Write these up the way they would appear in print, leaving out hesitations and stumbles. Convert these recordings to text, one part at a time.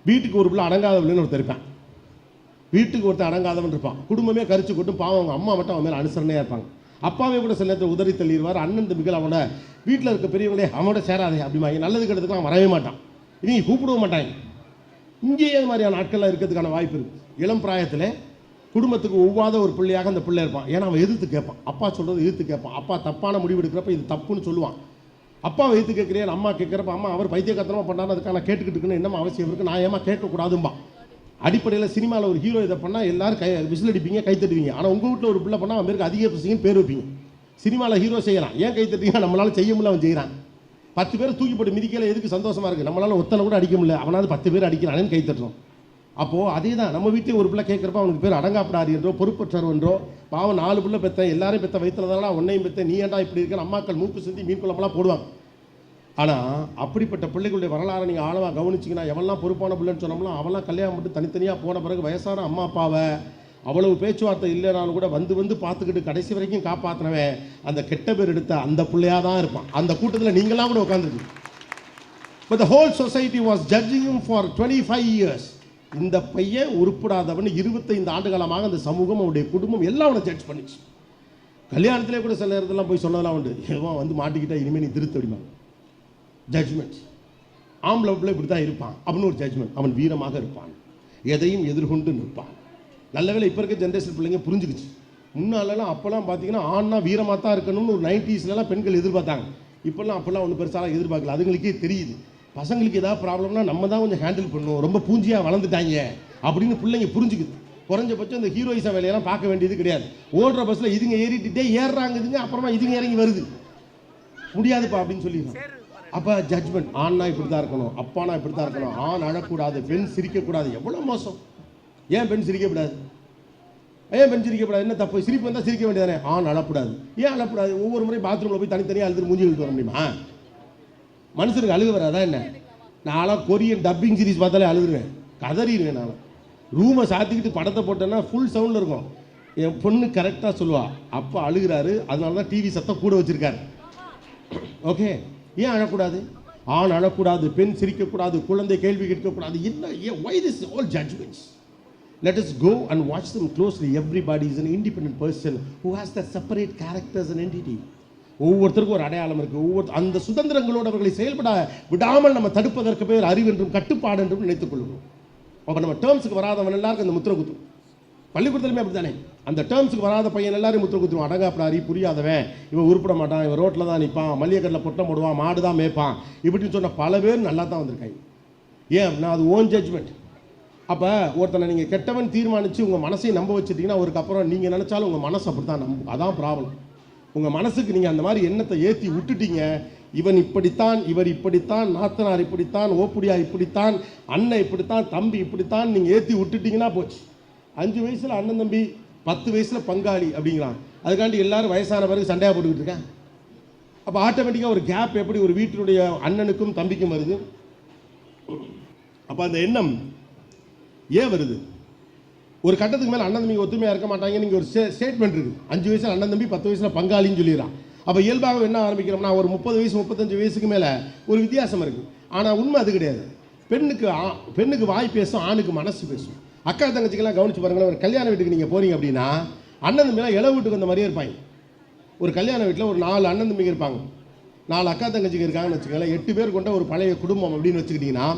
வீட்டுக்கு ஒரு பிள்ளை அடங்காதவன்னு ஒருத்தர் இருப்பான். வீட்டுக்கு ஒருத்தர் அடங்காதவன் இருப்பான். குடும்பமே கரிச்சு கொட்டும். பாவம் அவங்க அம்மா மட்டும் அவன் மேலே அனுசரணையாக இருப்பாங்க. அப்பாவே கூட சில நேரத்தில் உதறி தள்ளிடுவார். அண்ணன் தம்பிகள் அவனோட வீட்டில் இருக்க பெரியவங்களே அவனோட சேராதே அப்படிமா நல்லது கெட்டதுக்கு அவன் வரவே மாட்டான். இவங்க கூப்பிடவும் மாட்டாங்க. இங்கேயே அது மாதிரியான ஆட்கள்லாம் இருக்கிறதுக்கான வாய்ப்பு இருக்குது. இளம் பிராயத்தில் குடும்பத்துக்கு ஒவ்வாத ஒரு பிள்ளையாக அந்த பிள்ளை இருப்பான். ஏன்னா அவன் எதிர்த்து கேட்பான். அப்பா சொல்கிறது எதிர்த்து கேட்பான். அப்பா தப்பான முடிவு எடுக்கிறப்ப இது தப்புன்னு சொல்லுவான். அப்பாவை எதிர்த்து கேட்குறேன், அம்மா கேட்குறப்ப அம்மா அவர் பைத்தியக்காரத்தனமாக பண்ணாலும் அதுக்கான கேட்டுக்கிட்டு இருக்குன்னு என்னமா அவசியம் இருக்குது, நான் ஏமா கேட்கக்கூடாதும்பா. அடிப்படையில் சினிமாவில் ஒரு ஹீரோ இதை பண்ணால் எல்லாரும் விசில் அடிப்பீங்க, கை தட்டுவீங்க. ஆனால் உங்கள் வீட்டில் ஒரு பிள்ளை பண்ணால் அவன் பேருக்கு அதிக பிரச்சனைன்னு பேர் வைப்பீங்க. சினிமாவில் ஹீரோ செய்யலாம், ஏன் கை தட்டுவீங்க, நம்மளால செய்ய முடியல, அவன் செய்கிறான். 10 பேர் தூக்கி போட்டு மிதிக்கல எதுக்கு சந்தோஷமாக இருக்குது, நம்மளால ஒத்தனை கூட அடிக்க முடியல, அவனாவது 10 பேர் அடிக்கிறானேன்னு கை தட்டுறோம். அப்போது அதே தான் நம்ம வீட்டில் ஒரு பிள்ளை கேட்குறப்ப அவனுக்கு பேர் அடங்காப்படாது என்றோ பொறுப்பற்றவர் என்றோ, பாவம் 4 பிள்ளை பெற்றேன், எல்லாரும் பெற்ற வயிற்றுல தானே ஒன்னையும் பெற்றேன், நீ ஏன்டா இப்படி இருக்க, அம்மாக்கள் மூக்கு சிந்தி மீன் குழம்பெல்லாம் போடுவாங்க. ஆனால் அப்படிப்பட்ட பிள்ளைகளுடைய வரலாறை நீங்கள் ஆழமாக கவனிச்சிங்கன்னா எவெல்லாம் பொறுப்பான பிள்ளைன்னு சொன்னோம்னா அவெல்லாம் கல்யாணம் மட்டும் தனித்தனியாக போன பிறகு வயசான அம்மா அப்பாவை அவ்வளவு பேச்சுவார்த்தை இல்லைனாலும் கூட வந்து பார்த்துக்கிட்டு கடைசி வரைக்கும் காப்பாற்றினவன் அந்த கெட்ட பேர் எடுத்த அந்த பிள்ளையாக தான் இருப்பான். அந்த கூட்டத்தில் நீங்களாம் கூட உட்காந்துருக்கு. But the whole society was judging him for 25 years. இந்த பையன் உருப்படாதவன் 25 ஆண்டு காலமாக அந்த சமூகம் அவனுடைய குடும்பம் எல்லாம் அவனை ஜட்ஜ் பண்ணிச்சு. கல்யாணத்திலே கூட சில நேரத்தெல்லாம் போய் சொன்னதெல்லாம் உண்டு, எவன் வந்து மாட்டிக்கிட்டா இனிமேல் நீ திருத்த அடிமா ஜட்ஜ்மெண்ட். ஆம்பளை பிள்ளை இப்படி தான் இருப்பான் அப்படின்னு ஒரு ஜட்ஜ்மெண்ட். அவன் வீரமாக இருப்பான், எதையும் எதிர்கொண்டு நிற்பான். நல்ல வேளை இப்போ இருக்க ஜென்ரேஷன் பிள்ளைங்க புரிஞ்சுக்கிச்சு. முன்னாலெல்லாம் அப்போல்லாம் பார்த்தீங்கன்னா ஆண்னா வீரமாக தான் இருக்கணும்னு ஒரு 90ஸ்லாம் பெண்கள் எதிர்பார்த்தாங்க. இப்போல்லாம் அப்போல்லாம் ஒன்றும் பெருசாக எதிர்பார்க்கல. அதுங்களுக்கே தெரியுது பசங்களுக்கு ஏதாவது ப்ராப்ளம்னா நம்ம தான் கொஞ்சம் ஹேண்டில் பண்ணுவோம், ரொம்ப பூஞ்சியாக வளர்ந்துட்டாங்க அப்படின்னு பிள்ளைங்க புரிஞ்சுக்குது. குறைஞ்சபட்சம் இந்த ஹீரோயிசம் வேலையெல்லாம் பார்க்க வேண்டியது கிடையாது. ஓடுற பஸ்ஸில் இதுங்க ஏறிட்டுட்டே ஏறுறாங்க, இதுங்க அப்புறமா இதுங்க இறங்கி வருது, முடியாதுப்பா அப்படின்னு சொல்லிடுறாங்க. அப்போ ஜட்ஜ்மெண்ட், ஆண்னா இப்படி தான் இருக்கணும், அப்பானா இப்படி தான் இருக்கணும், ஆண் அழக்கூடாது, பெண் சிரிக்கக்கூடாது. எவ்வளோ மோசம்! ஏன் பெண் சிரிக்கக்கூடாது, ஏன் பெண் சிரிக்கக்கூடாது, என்ன தப்பு? சிரிப்பு வந்தால் சிரிக்க வேண்டியதானே. ஆண் அழக்கூடாது, ஏன் அழக்கூடாது? ஒவ்வொரு முறை பாத்ரூமில் போய் தனித்தனியாக அழுது மூஞ்சி இழுத்து வர முடியுமா? மனுஷனுக்கு அழுக வராதா என்ன? நான்லாம் கொரியன் டப்பிங் சீரிஸ் பார்த்தாலே அழுதுருவேன், கதறிடுவேன். நான் ரூமை சாத்திக்கிட்டு படத்தை போட்டேன்னா ஃபுல் சவுண்டில் இருக்கும். என் பொண்ணு கரெக்டாக சொல்லுவா, அப்பா அழுகிறாரு, அதனால தான் டிவி சத்தம் கூட வச்சுருக்காரு. ஓகே, ஏன் அழக்கூடாது? ஆண் அழக்கூடாது, பெண் சிரிக்கக்கூடாது, குழந்தை கேள்வி கேட்கக்கூடாது. என்ன? why this all judgments? Let us go and watch them closely. Everybody is an independent person who has their separate characters and entity. ஒவ்வொருத்தருக்கும் ஒரு அடையாளம் இருக்குது. அந்த சுதந்திரங்களோடு அவர்களை செயல்பட விடாமல் நம்ம தடுப்பதற்கு பேர் அறிவு என்றும் கட்டுப்பாடு என்றும் நினைத்துக் கொள்வோம். அப்போ நம்ம டேர்ம்ஸுக்கு வராதவன் எல்லாருக்கும் அந்த முத்திரை குத்தும். பள்ளிக்கூடத்துலையுமே அப்படி தானே, அந்த டேர்ம்ஸுக்கு வராத பையன் எல்லாரும் முத்திரை குத்துவோம். அடங்காப்படாரி, புரியாதவன், இவன் உருப்பிட மாட்டான், இவன் ரோட்டில் தான் நிற்பான், மல்லிகைக்கடலில் பொட்டம் போடுவான், மாடு தான் மேய்ப்பான், இப்படின்னு சொன்ன பல பேர் நல்லா தான் வந்திருக்காங்க. ஏன் அப்படின்னா அது ஓன் ஜட்ஜ்மெண்ட். அப்போ ஒருத்தனை நீங்கள் கெட்டவன் தீர்மானித்து உங்கள் மனசை நம்ப வச்சுட்டிங்கன்னா அவருக்கு அப்புறம் நீங்கள் நினச்சாலும் உங்கள் மனசு அப்படி தான் நம்பும். அதான் ப்ராப்ளம். உங்கள் மனசுக்கு நீங்கள் அந்த மாதிரி எண்ணத்தை ஏற்றி விட்டுட்டீங்க. இவன் இப்படித்தான், இவர் இப்படித்தான், நாத்தனார் இப்படித்தான், ஓப்புடியார் இப்படித்தான், அண்ணன் இப்படித்தான், தம்பி இப்படித்தான் நீங்கள் ஏற்றி விட்டுட்டிங்கன்னா போச்சு. 5 வயசில் அண்ணன் தம்பி, 10 வயசில் பங்காளி அப்படிங்கிறான். அதுக்காண்டி எல்லாரும் வயசான பிறகு சண்டையாக போட்டுக்கிட்டு இருக்கேன். அப்போ ஆட்டோமேட்டிக்காக ஒரு கேப் எப்படி ஒரு வீட்டினுடைய அண்ணனுக்கும் தம்பிக்கும் வருது? அப்போ அந்த எண்ணம் ஏன் வருது? ஒரு கட்டத்துக்கு மேலே அண்ணன் தம்பி ஒத்துமையாக இருக்க மாட்டாங்க. நீங்கள் ஒரு ஸ்டேட்மெண்ட் இருக்குது, 5 வயசில் அண்ணன் தம்பி, 10 வயசில் பங்காளின்னு சொல்லிடுறான். அப்போ இயல்பாக என்ன ஆரம்பிக்கிறோம்னா ஒரு 30 வயசு 35 வயசுக்கு மேலே ஒரு வித்தியாசம் இருக்குது. ஆனால் உண்மை அது கிடையாது. பெண்ணுக்கு வாய் பேசும், ஆணுக்கு மனசு பேசும். அக்கா தங்கச்சிக்கெல்லாம் கவனிச்சு பாருங்களேன். ஒரு கல்யாண வீட்டுக்கு நீங்கள் போகிறீங்க அப்படின்னா அண்ணன் தம்பிலாம் இளவு வீட்டுக்கு வந்த மாதிரியே இருப்பாங்க. ஒரு கல்யாண வீட்டில் ஒரு 4 அண்ணன் தம்பிங்க இருப்பாங்க, 4 அக்கா தங்கச்சிங்க இருக்காங்கன்னு வச்சுக்கோங்களேன். 8 பேர் கொண்ட ஒரு பழைய குடும்பம் அப்படின்னு வச்சுக்கிட்டிங்கன்னா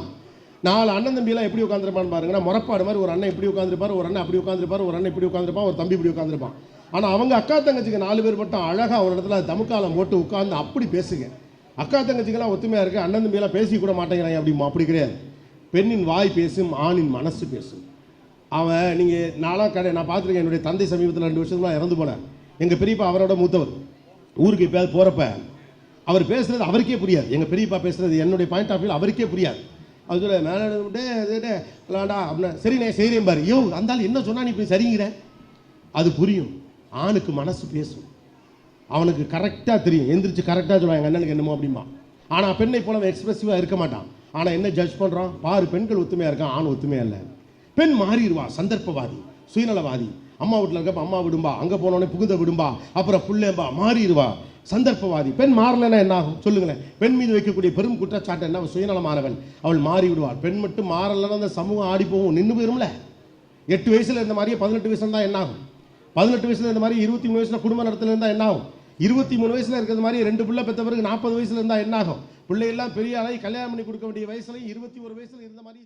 4 அண்ணன் தம்பியெல்லாம் எப்படி உட்காந்துருப்பான்னு பாருங்கன்னா, முறப்பாடு மாதிரி ஒரு அண்ணன் இப்படி உட்காந்துருப்பார், ஒரு அண்ணன் அப்படி உட்காந்துருப்பார், ஒரு அண்ணன் இப்படி உட்காந்துருப்பான், ஒரு தம்பி இப்படி உட்காந்துருப்பான். ஆனால் அவங்க அக்கா தங்கச்சிக்கு 4 பேர் மட்டும் அழகாக ஒரு இடத்துல தமுக்காலம் போட்டு உட்காந்து அப்படி பேசுங்க. அக்கா தங்கச்சிக்கெல்லாம் ஒத்துமையாக இருக்குது, அண்ணன் தம்பியெல்லாம் பேசி கூட மாட்டேங்கிறாங்க அப்படிமா. அப்படி கிடையாது. பெண்ணின் வாய் பேசும், ஆணின் மனசு பேசும். அவன் நீங்கள் நான் பார்த்துருக்கேன். என்னுடைய தந்தை சமீபத்தில் 2 வருஷத்துலாம் இறந்து போனார். எங்கள் பெரியப்பா அவரோட மூத்தவர். ஊருக்கு எப்போயாவது போகிறப்ப அவர் பேசுகிறது அவருக்கே புரியாது. எங்கள் பெரியப்பா பேசுகிறது என்னுடைய பாயிண்ட் ஆஃப் வியூ அவருக்கே புரியாது. அது சொல்ல மேலே விளாண்டா அப்படின்னா சரிண்ணே செய்கிறேன் பாரு. யோ அந்தாலும் என்ன சொன்னால் நீ இப்படி சரிங்கிற, அது புரியும். ஆணுக்கு மனசு பேசும், அவனுக்கு கரெக்டாக தெரியும், எந்திரிச்சு கரெக்டாக சொல்லுவாங்க எங்கள் அண்ணனுக்கு என்னமோ அப்படிமா. ஆனால் பெண்ணை போல அவன் எக்ஸ்பிரசிவாக இருக்க மாட்டான். ஆனால் என்ன ஜட்ஜ் பண்ணுறான் பாரு, பெண்கள் ஒத்துமையாக இருக்கான், ஆண் ஒத்துமையாக இல்லை. பெண் மாறிடுவா, சந்தர்ப்பவாதி, சுயநலவாதி. அம்மா வீட்டில் இருக்கப்ப அம்மா விடும்பா, அங்கே போனோடனே புகுந்த விடும்பா, அப்புறம் புள்ளேம்பா, மாறிடுவா. சந்தர்ப்பவாதி. பெண் மாறலைன்னா என்ன ஆகும் சொல்லுங்களேன்? பெண் மீது வைக்கக்கூடிய பெரும் குற்றச்சாட்டு என்ன? சுயநலமானவள், அவள் மாறி விடுவாள். பெண் மட்டும் மாறலைன்னா அந்த சமூகம் ஆடி போகும், நின்று போயிரும்ல. 8 வயசுல இருந்த மாதிரியே 18 வயசுல இருந்தால் என்ன ஆகும்? 18 வயசுல இருந்த மாதிரி 23 வயசுல குடும்ப நடத்தல இருந்தால் என்ன ஆகும்? 23 வயசுல இருக்கிற மாதிரி 2 பிள்ளை பெற்ற பிறகு 40 வயசுல இருந்தால் என்ன ஆகும்? பிள்ளையெல்லாம் பெரிய ஆளாகி கல்யாணம் பண்ணி கொடுக்க வேண்டிய வயசுல 21 வயசுல இருந்த மாதிரி